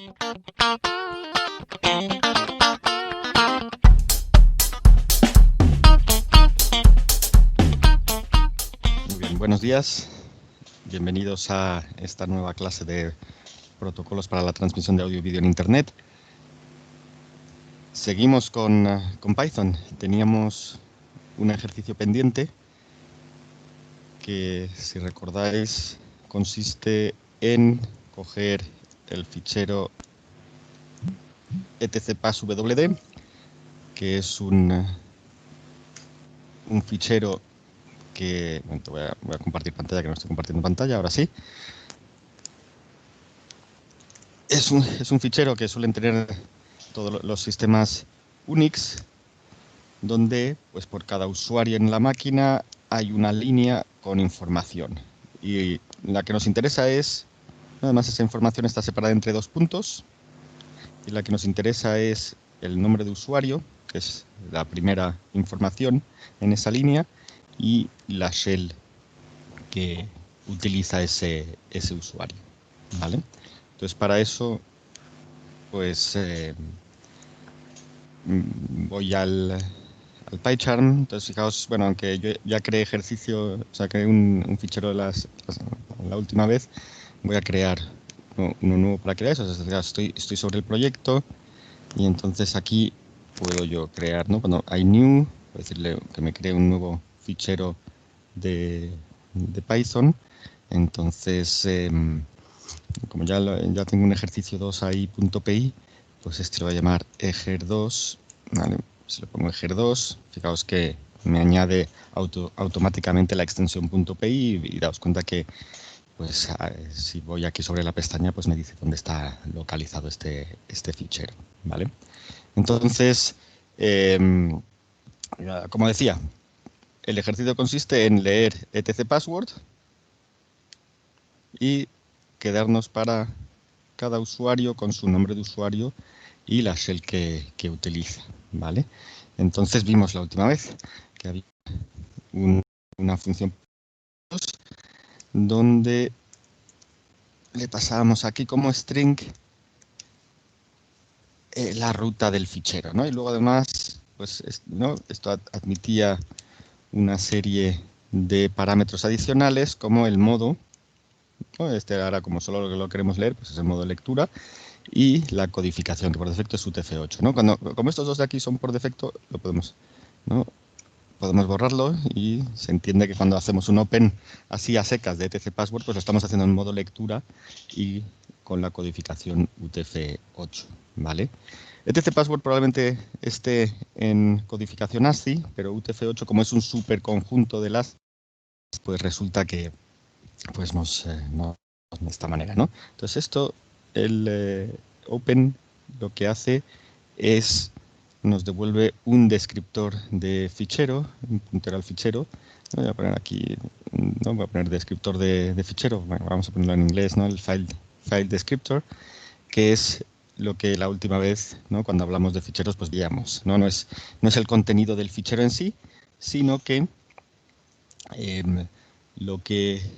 Muy bien, buenos días. Bienvenidos a esta nueva clase de protocolos para la transmisión de audio y vídeo en Internet. Seguimos con Python. Teníamos un ejercicio pendiente que, si recordáis, consiste en coger el fichero etcpasswd, que es un fichero que... Bueno, voy a compartir pantalla, que no estoy compartiendo pantalla, ahora sí. Es un fichero que suelen tener todos los sistemas Unix, donde pues por cada usuario en la máquina hay una línea con información. Y la que nos interesa es, además esa información está separada entre dos puntos, y la que nos interesa es el nombre de usuario, que es la primera información en esa línea, y la shell que utiliza ese usuario, ¿vale? Entonces, para eso, pues voy al PyCharm. Entonces, fijaos, bueno, aunque yo ya creé ejercicio, o sea, creé un fichero la última vez, voy a crear uno nuevo para crear eso. O sea, estoy sobre el proyecto y entonces aquí puedo yo crear, ¿no? Cuando hay new, voy a decirle que me cree un nuevo fichero de Python. Entonces, como ya tengo un ejercicio 2 ahí, .py, pues este lo voy a llamar ejer2, ¿vale? Si lo pongo ejer2, fijaos que me añade automáticamente la extensión .py y daos cuenta que pues si voy aquí sobre la pestaña, pues me dice dónde está localizado este fichero, ¿vale? Entonces, como decía, el ejercicio consiste en leer etcpassword y quedarnos para cada usuario con su nombre de usuario y la shell que utiliza, ¿vale? Entonces vimos la última vez que había una función donde le pasábamos aquí como string la ruta del fichero, ¿no? Y luego además, pues, ¿no? Esto admitía una serie de parámetros adicionales como el modo, ¿no? Este ahora, como solo lo queremos leer, pues es el modo lectura, y la codificación, que por defecto es UTF-8, ¿no? Como estos dos de aquí son por defecto, lo podemos, ¿no? Podemos borrarlo y se entiende que cuando hacemos un open así a secas de etcpassword, pues lo estamos haciendo en modo lectura y con la codificación UTF-8, ¿vale? etcpassword probablemente esté en codificación ASCII, pero UTF-8, como es un superconjunto de las, pues resulta que pues de esta manera, ¿no? Entonces esto, el open lo que hace es nos devuelve un descriptor de fichero, un puntero al fichero. Voy a poner aquí, no voy a poner descriptor de fichero, bueno, vamos a ponerlo en inglés, ¿no? El file descriptor, que es lo que la última vez, ¿no? Cuando hablamos de ficheros, pues veíamos, ¿no? No es el contenido del fichero en sí, sino que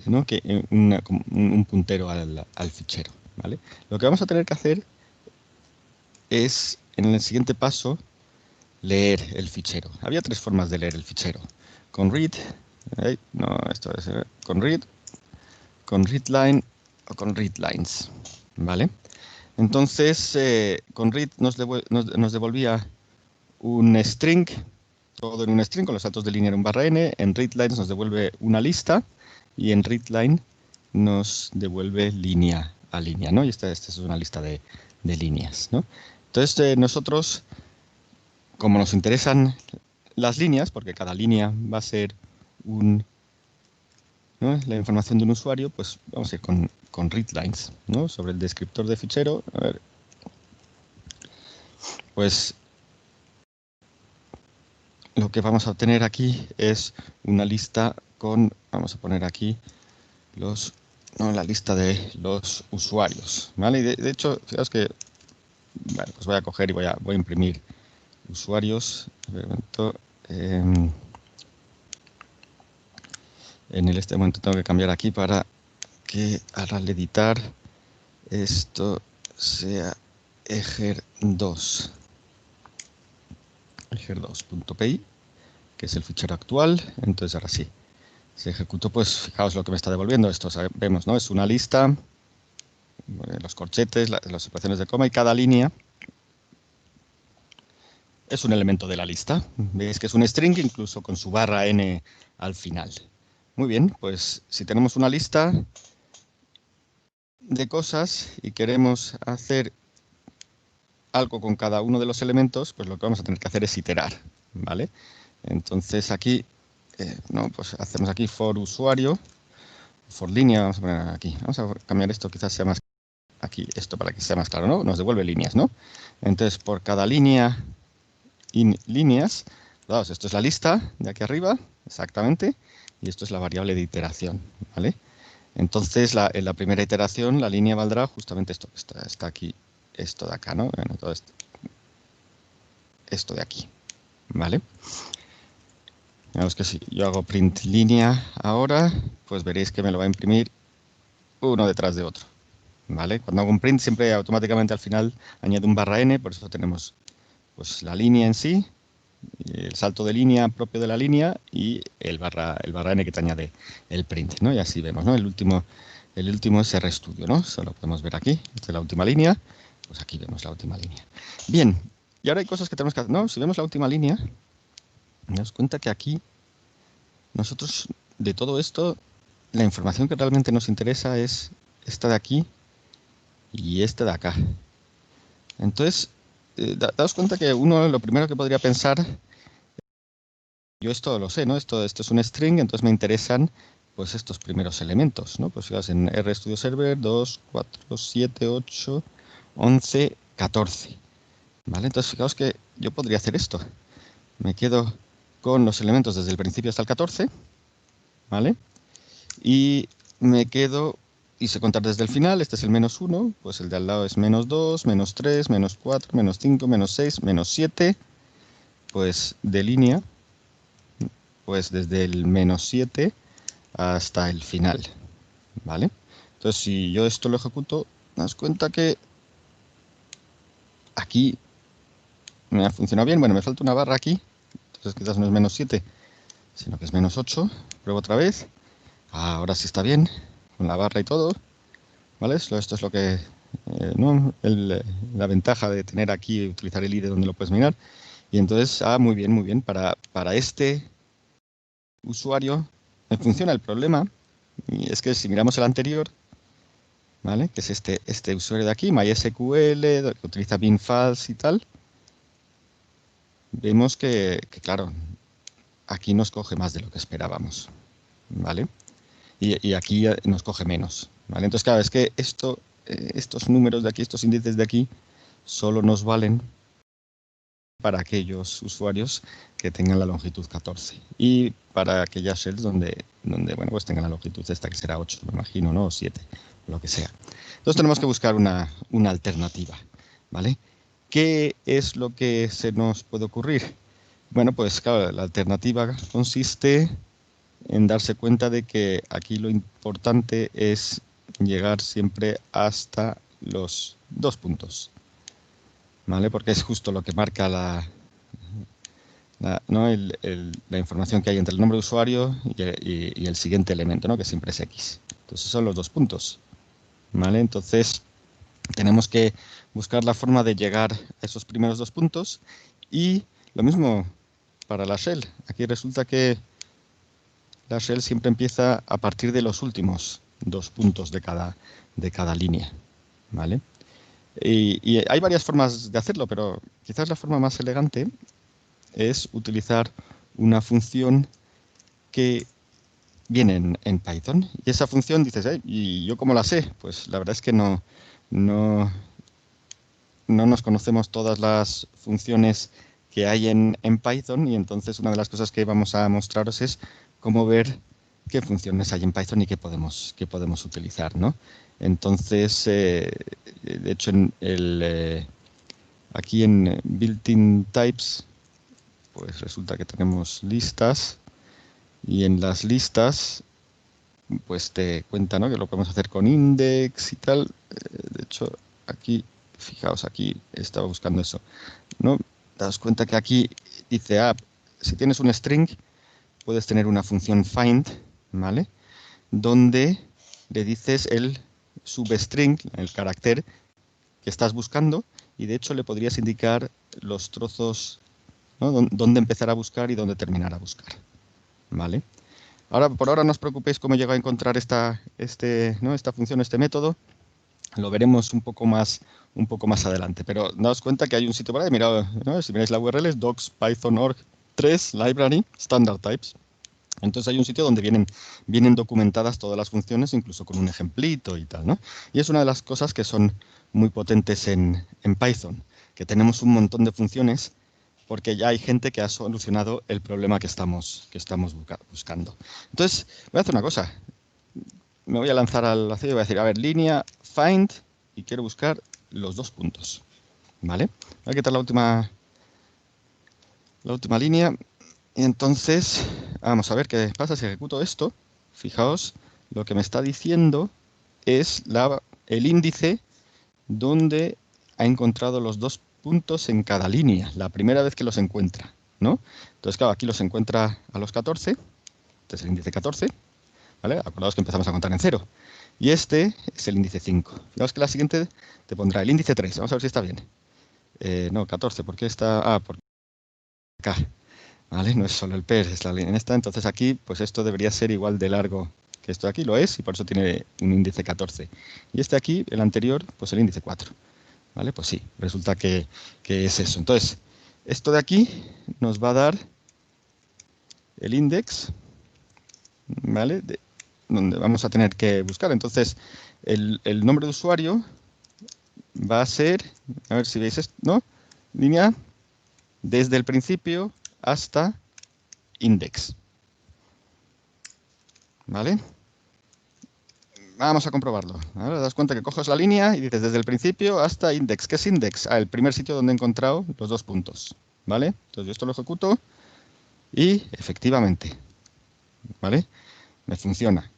¿no? que un puntero al fichero, ¿vale? Lo que vamos a tener que hacer es, en el siguiente paso, leer el fichero. Había tres formas de leer el fichero. Con read, no, esto es con readline o con readlines, ¿vale? Entonces, con read nos devolvía un string, todo en un string con los datos de línea en un /n. En readlines nos devuelve una lista y en readline nos devuelve línea a línea, ¿no? Y esta es una lista de líneas, ¿no? Entonces, nosotros, como nos interesan las líneas, porque cada línea va a ser ¿no? la información de un usuario, pues vamos a ir con readlines, ¿no? Sobre el descriptor de fichero. A ver, pues lo que vamos a obtener aquí es una lista con, vamos a poner aquí la lista de los usuarios, ¿vale? Y de hecho, fijaos que, bueno, pues voy a coger y voy a imprimir usuarios. En este momento tengo que cambiar aquí para que al editar esto sea ejer2, ejer2.py, que es el fichero actual. Entonces ahora sí, si ejecuto, pues fijaos lo que me está devolviendo. Esto vemos, ¿no? Es una lista, los corchetes, las separaciones de coma, y cada línea es un elemento de la lista. Veis que es un string, incluso con su barra n al final. Muy bien, pues si tenemos una lista de cosas y queremos hacer algo con cada uno de los elementos, pues lo que vamos a tener que hacer es iterar, ¿vale? Entonces aquí, no, pues hacemos aquí for usuario, for línea, vamos a poner aquí. Vamos a cambiar esto, quizás sea más aquí, esto para que sea más claro, ¿no? Nos devuelve líneas, ¿no? Entonces, por cada línea in líneas, daos, esto es la lista de aquí arriba, exactamente, y esto es la variable de iteración, ¿vale? Entonces, en la primera iteración, la línea valdrá justamente esto que está aquí, esto de acá, ¿no? Bueno, todo esto de aquí, ¿vale? Veamos que si yo hago print línea ahora, pues veréis que me lo va a imprimir uno detrás de otro, ¿vale? Cuando hago un print, siempre automáticamente al final añado un barra n, por eso tenemos pues la línea en sí, el salto de línea propio de la línea y el barra n que te añade el print, ¿no? Y así vemos, ¿no? El último es RStudio, ¿no? Eso lo podemos ver aquí. Esta es la última línea. Pues aquí vemos la última línea. Bien, y ahora hay cosas que tenemos que hacer, ¿no? Si vemos la última línea, nos cuenta que aquí nosotros, de todo esto, la información que realmente nos interesa es esta de aquí y esta de acá. Entonces, daos cuenta que uno lo primero que podría pensar, yo esto lo sé, ¿no? Esto es un string, entonces me interesan pues estos primeros elementos, ¿no? Pues fijaos en RStudio Server 2, 4, 7, 8, 11, 14. ¿Vale? Entonces fijaos que yo podría hacer esto. Me quedo con los elementos desde el principio hasta el 14, ¿vale? Y me quedo, y sé contar desde el final, este es el -1, pues el de al lado es -2, -3, -4, -5, -6, -7, pues de línea, pues desde el -7 hasta el final, ¿vale? Entonces, si yo esto lo ejecuto, das cuenta que aquí me ha funcionado bien. Bueno, me falta una barra aquí, entonces quizás no es -7, sino que es -8. Pruebo otra vez. Ahora sí está bien, con la barra y todo, ¿vale? Esto es lo que, ¿no? La ventaja de tener aquí, utilizar el IDE donde lo puedes mirar. Y entonces, muy bien, muy bien. Para este usuario me funciona. El problema, y es que si miramos el anterior, ¿vale? Que es este usuario de aquí, MySQL, que utiliza binfalls y tal, vemos que, claro, aquí nos coge más de lo que esperábamos, ¿vale? Y aquí nos coge menos, ¿vale? Entonces, claro, es que estos números de aquí, estos índices de aquí, solo nos valen para aquellos usuarios que tengan la longitud 14 y para aquellas shells donde bueno, pues tengan la longitud esta que será 8, me imagino, ¿no? O 7, lo que sea. Entonces tenemos que buscar una alternativa, ¿vale? ¿Qué es lo que se nos puede ocurrir? Bueno, pues claro, la alternativa consiste en darse cuenta de que aquí lo importante es llegar siempre hasta los 2 puntos, ¿vale? Porque es justo lo que marca ¿no? la información que hay entre el nombre de usuario y el siguiente elemento, ¿no? Que siempre es X. Entonces son los 2 puntos, ¿vale? Entonces tenemos que buscar la forma de llegar a esos primeros 2 puntos y lo mismo para la shell. Aquí resulta que la shell siempre empieza a partir de los últimos 2 puntos de cada línea, ¿vale? Y hay varias formas de hacerlo, pero quizás la forma más elegante es utilizar una función que viene en Python. Y esa función dices, ¿y yo cómo la sé? Pues la verdad es que no nos conocemos todas las funciones que hay en Python, y entonces una de las cosas que vamos a mostraros es cómo ver qué funciones hay en Python y qué podemos utilizar, ¿no? Entonces, de hecho, aquí en built-in types, pues resulta que tenemos listas, y en las listas pues te cuenta, ¿no? Que lo podemos hacer con index y tal. De hecho, aquí, fijaos, aquí estaba buscando eso, ¿no? Daos cuenta que aquí dice, si tienes un string, puedes tener una función find, ¿vale? Donde le dices el substring, el carácter que estás buscando, y de hecho le podrías indicar los trozos, ¿no? Dónde empezar a buscar y dónde terminar a buscar, ¿vale? Ahora, por ahora no os preocupéis cómo llego a encontrar esta función, este método. Lo veremos un poco más adelante. Pero daos cuenta que hay un sitio por ahí. Mirad, ¿no? Si miráis la URL es docs python.org 3 library standard types. Entonces hay un sitio donde vienen documentadas todas las funciones, incluso con un ejemplito y tal, ¿no? Y es una de las cosas que son muy potentes en Python, que tenemos un montón de funciones porque ya hay gente que ha solucionado el problema que estamos buscando. Entonces, voy a hacer una cosa. Me voy a lanzar al vacío y voy a decir, a ver, línea find, y quiero buscar los 2 puntos, ¿vale? Voy a quitar la última línea, y entonces vamos a ver qué pasa si ejecuto esto. Fijaos, lo que me está diciendo es el índice donde ha encontrado los 2 puntos en cada línea, la primera vez que los encuentra, ¿no? Entonces, claro, aquí los encuentra a los 14, este es el índice 14, ¿vale? Acordaos que empezamos a contar en 0. Y este es el índice 5. Fijaos que la siguiente te pondrá el índice 3. Vamos a ver si está bien. No, 14. ¿Por qué está? Por acá. ¿Vale? No es solo el PER, es la línea en esta. Entonces aquí, pues esto debería ser igual de largo que esto de aquí. Lo es y por eso tiene un índice 14. Y este aquí, el anterior, pues el índice 4. ¿Vale? Pues sí, resulta que es eso. Entonces, esto de aquí nos va a dar el index, ¿vale? Donde vamos a tener que buscar. Entonces, el nombre de usuario va a ser, a ver si veis esto, ¿no? Línea desde el principio hasta index. ¿Vale? Vamos a comprobarlo. Ahora te das cuenta que coges la línea y dices desde el principio hasta index. ¿Qué es index? El primer sitio donde he encontrado los 2 puntos. ¿Vale? Entonces yo esto lo ejecuto y efectivamente, ¿vale? Me funciona.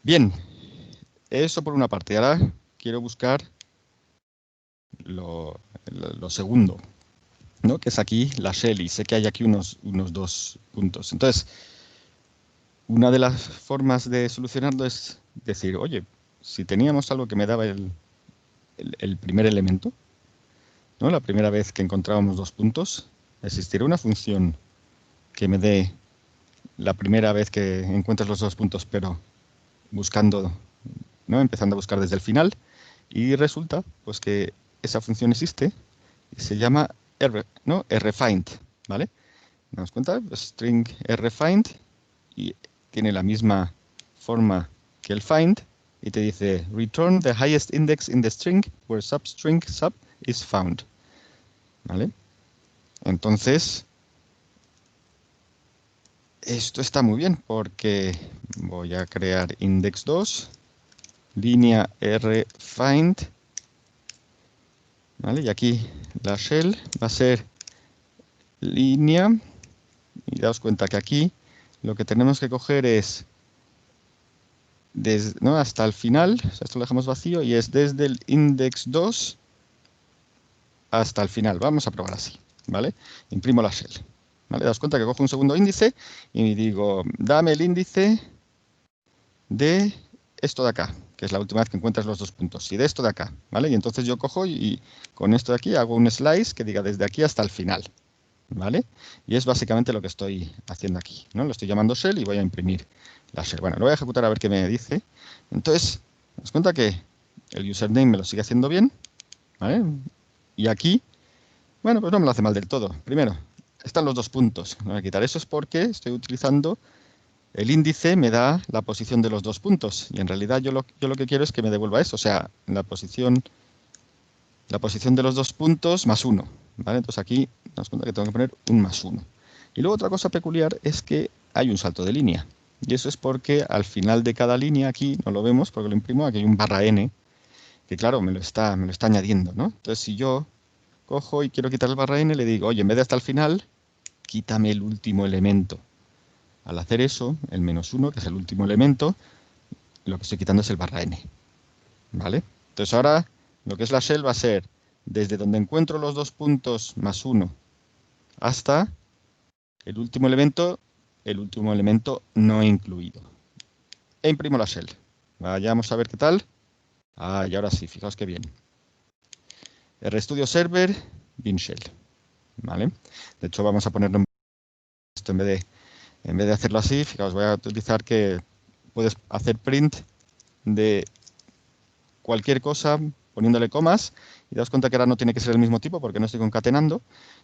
Bien, eso por una parte. Ahora quiero buscar lo segundo, ¿no? Que es aquí la shell, y sé que hay aquí unos 2 puntos. Entonces, una de las formas de solucionarlo es decir, oye, si teníamos algo que me daba el primer elemento, ¿no? La primera vez que encontrábamos 2 puntos, existiría una función que me dé la primera vez que encuentres los 2 puntos, pero buscando, ¿no? Empezando a buscar desde el final, y resulta pues que esa función existe y se llama rfind, ¿vale? ¿Nos cuenta? String rfind, y tiene la misma forma que el find, y te dice return the highest index in the string where substring sub is found, ¿vale? Entonces, esto está muy bien porque voy a crear index 2, línea rfind, ¿vale? Y aquí la shell va a ser línea, y daos cuenta que aquí lo que tenemos que coger es ¿no? Hasta el final, o sea, esto lo dejamos vacío, y es desde el index 2 hasta el final. Vamos a probar así, ¿vale? Imprimo la shell, ¿vale? Daos cuenta que cojo un segundo índice y digo, dame el índice de esto de acá, que es la última vez que encuentras los 2 puntos, y de esto de acá, ¿vale? Y entonces yo cojo y con esto de aquí hago un slice que diga desde aquí hasta el final, ¿vale? Y es básicamente lo que estoy haciendo aquí, ¿no? Lo estoy llamando shell y voy a imprimir la shell. Bueno, lo voy a ejecutar a ver qué me dice. Entonces, nos cuenta que el username me lo sigue haciendo bien, ¿vale? Y aquí, bueno, pues no me lo hace mal del todo. Primero, están los 2 puntos. Voy a quitar eso, es porque estoy utilizando el índice, me da la posición de los 2 puntos. Y en realidad yo lo que quiero es que me devuelva eso, o sea, la posición de los 2 puntos más 1, ¿vale? Entonces aquí nos cuenta que tengo que poner un más 1. Y luego otra cosa peculiar es que hay un salto de línea. Y eso es porque al final de cada línea, aquí no lo vemos porque lo imprimo, aquí hay un barra n, que claro, me lo está añadiendo, ¿no? Entonces si yo cojo y quiero quitar el barra n, le digo, oye, en vez de hasta el final, quítame el último elemento. Al hacer eso, el -1, que es el último elemento, lo que estoy quitando es el barra n, ¿vale? Entonces ahora lo que es la shell va a ser desde donde encuentro los 2 puntos más 1 hasta el último elemento no incluido. E imprimo la shell. Vayamos a ver qué tal. Y ahora sí, fijaos qué bien. RStudio Server, bin shell. ¿Vale? De hecho, vamos a ponerlo esto en vez de hacerlo así. Fijaos, voy a utilizar que puedes hacer print de cualquier cosa poniéndole comas y daos cuenta que ahora no tiene que ser el mismo tipo porque no estoy concatenando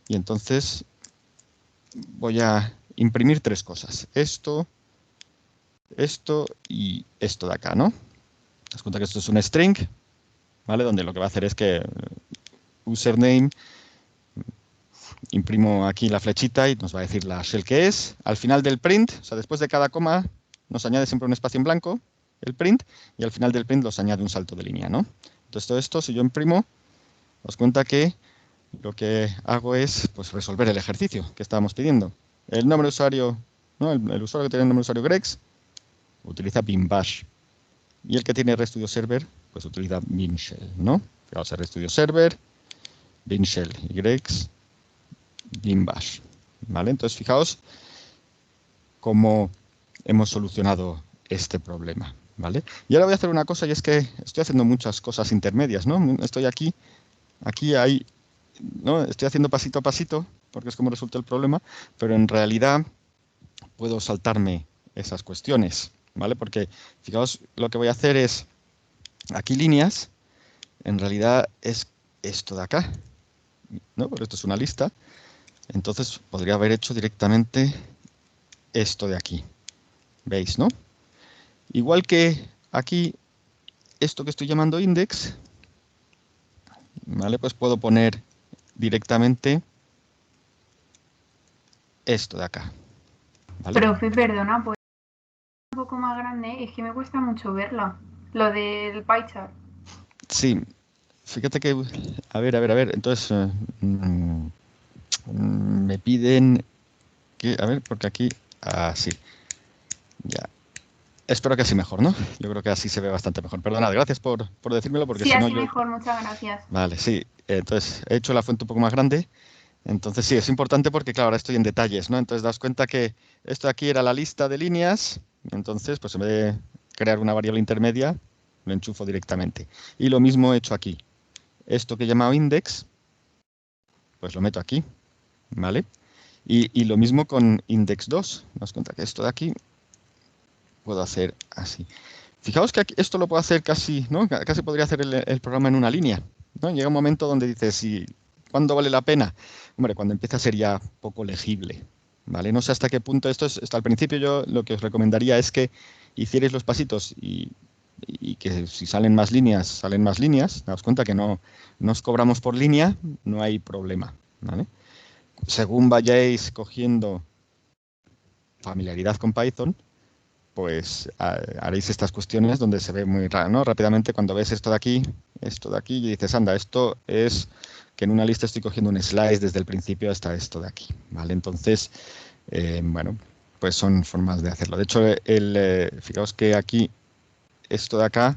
y entonces voy a imprimir 3 cosas. Esto y esto de acá, ¿no? Daos cuenta que esto es un string, ¿vale? Donde lo que va a hacer es que username, imprimo aquí la flechita y nos va a decir la shell que es. Al final del print, o sea, después de cada coma, nos añade siempre un espacio en blanco, el print, y al final del print nos añade un salto de línea, ¿no? Entonces todo esto, si yo imprimo, os cuenta que lo que hago es pues, resolver el ejercicio que estábamos pidiendo. El nombre de usuario, ¿no? El usuario que tiene el nombre de usuario Grex utiliza bin bash. Y el que tiene RStudio Server, pues utiliza bin shell, ¿no? Fijaos, RStudio Server, bin shell y Grex, bin bash. ¿Vale? Entonces, fijaos cómo hemos solucionado este problema. ¿Vale? Y ahora voy a hacer una cosa y es que estoy haciendo muchas cosas intermedias, ¿no? Estoy aquí, ahí, ¿no? Estoy haciendo pasito a pasito porque es como resulta el problema, pero en realidad puedo saltarme esas cuestiones, ¿vale? Porque fijaos, lo que voy a hacer es aquí líneas, en realidad es esto de acá, ¿no? Porque esto es una lista, entonces podría haber hecho directamente esto de aquí, ¿veis, no? Igual que aquí, esto que estoy llamando index, ¿vale? Pues puedo poner directamente esto de acá, ¿vale? Profe, perdona, pues un poco más grande, es que me cuesta mucho verla. Lo del pie chart. Sí, fíjate que, a ver, entonces me piden que, a ver, porque aquí, sí, ya. Espero que así mejor, ¿no? Yo creo que así se ve bastante mejor. Perdonad, gracias por decírmelo, porque Sí, si no así yo... mejor, muchas gracias. Vale, sí, entonces he hecho la fuente un poco más grande. Entonces sí, es importante porque, claro, ahora estoy en detalles, ¿no? Entonces das cuenta que esto de aquí era la lista de líneas, entonces pues en vez de crear una variable intermedia, lo enchufo directamente. Y lo mismo he hecho aquí. Esto que he llamado index, pues lo meto aquí, ¿vale? Y lo mismo con index2. Das cuenta que esto de aquí puedo hacer así. Fijaos que aquí, esto lo puedo hacer casi, ¿no? Casi podría hacer el programa en una línea, ¿no? Llega un momento donde dices, ¿cuándo vale la pena? Hombre, cuando empieza a ser ya poco legible, ¿vale? No sé hasta qué punto esto es, hasta el principio yo lo que os recomendaría es que hicierais los pasitos y que si salen más líneas, daos cuenta que no os cobramos por línea, no hay problema, ¿vale? Según vayáis cogiendo familiaridad con Python, pues haréis estas cuestiones donde se ve muy raro, ¿no? Rápidamente cuando ves esto de aquí, y dices, anda, esto es que en una lista estoy cogiendo un slice desde el principio hasta esto de aquí, ¿vale? Entonces, bueno, pues son formas de hacerlo. De hecho, fijaos que aquí, esto de acá,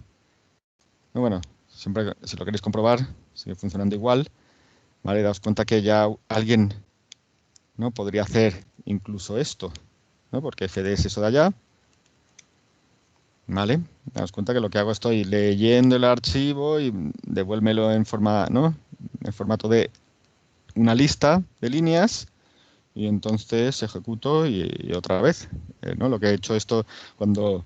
bueno, siempre si lo queréis comprobar, sigue funcionando igual, ¿vale? Daos cuenta que ya alguien, ¿no? Podría hacer incluso esto, ¿no? Porque fd es eso de allá, ¿vale? Daos cuenta que lo que hago estoy leyendo el archivo y devuélvemelo en forma, ¿no? En formato de una lista de líneas y entonces ejecuto y otra vez, ¿no? Lo que he hecho esto cuando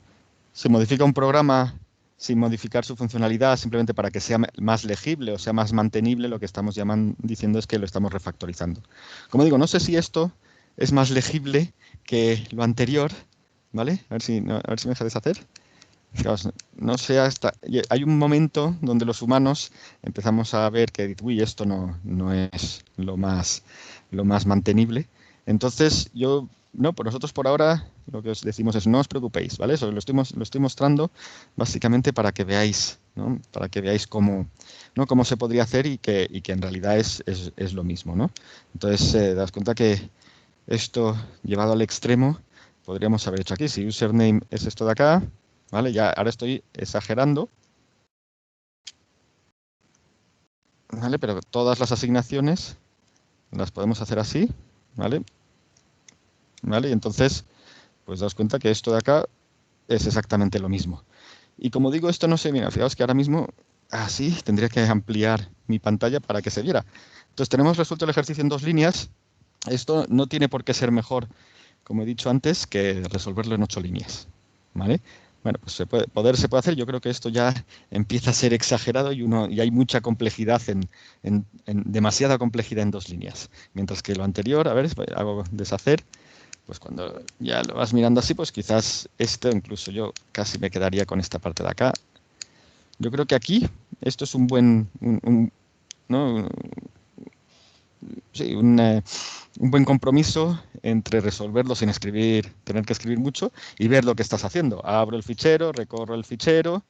se modifica un programa sin modificar su funcionalidad simplemente para que sea más legible o sea más mantenible, lo que estamos diciendo es que lo estamos refactorizando. Como digo, no sé si esto es más legible que lo anterior, ¿vale? A ver si me deja deshacer. Fijaos, no sé hasta... Hay un momento donde los humanos empezamos a ver que, uy, esto no es lo más mantenible. Entonces, pues nosotros por ahora lo que os decimos es no os preocupéis, ¿vale? Eso lo estoy mostrando básicamente para que veáis, ¿no? Para que veáis cómo, ¿no? Cómo se podría hacer y que en realidad es lo mismo, ¿no? Entonces, das cuenta que esto llevado al extremo podríamos haber hecho aquí. Si username es esto de acá, ¿vale? Ya ahora estoy exagerando, ¿vale? Pero todas las asignaciones las podemos hacer así, ¿vale? ¿Vale? Y entonces, pues daos cuenta que esto de acá es exactamente lo mismo. Y como digo, esto no se mira, fijaos que ahora mismo así tendría que ampliar mi pantalla para que se viera. Entonces tenemos resuelto el ejercicio en 2 líneas. Esto no tiene por qué ser mejor, como he dicho antes, que resolverlo en 8 líneas, ¿vale? Bueno, pues se puede hacer. Yo creo que esto ya empieza a ser exagerado y hay mucha complejidad demasiada complejidad en 2 líneas. Mientras que lo anterior, a ver, hago deshacer, pues cuando ya lo vas mirando así, pues quizás esto, incluso yo casi me quedaría con esta parte de acá. Yo creo que aquí esto es un buen, ¿no? Sí, un buen compromiso entre resolverlo sin escribir, tener que escribir mucho y ver lo que estás haciendo. Abro el fichero, recorro el fichero,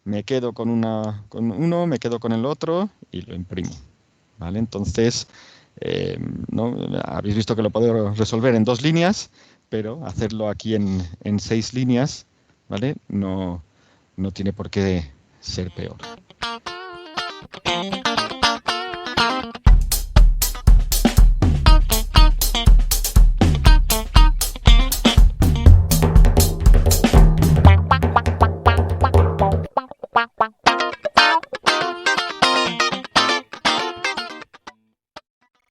me quedo con uno, me quedo con el otro y lo imprimo. ¿Vale? Entonces, ¿no? Habéis visto que lo puedo resolver en 2 líneas, pero hacerlo aquí en 6 líneas, ¿vale? No tiene por qué ser peor.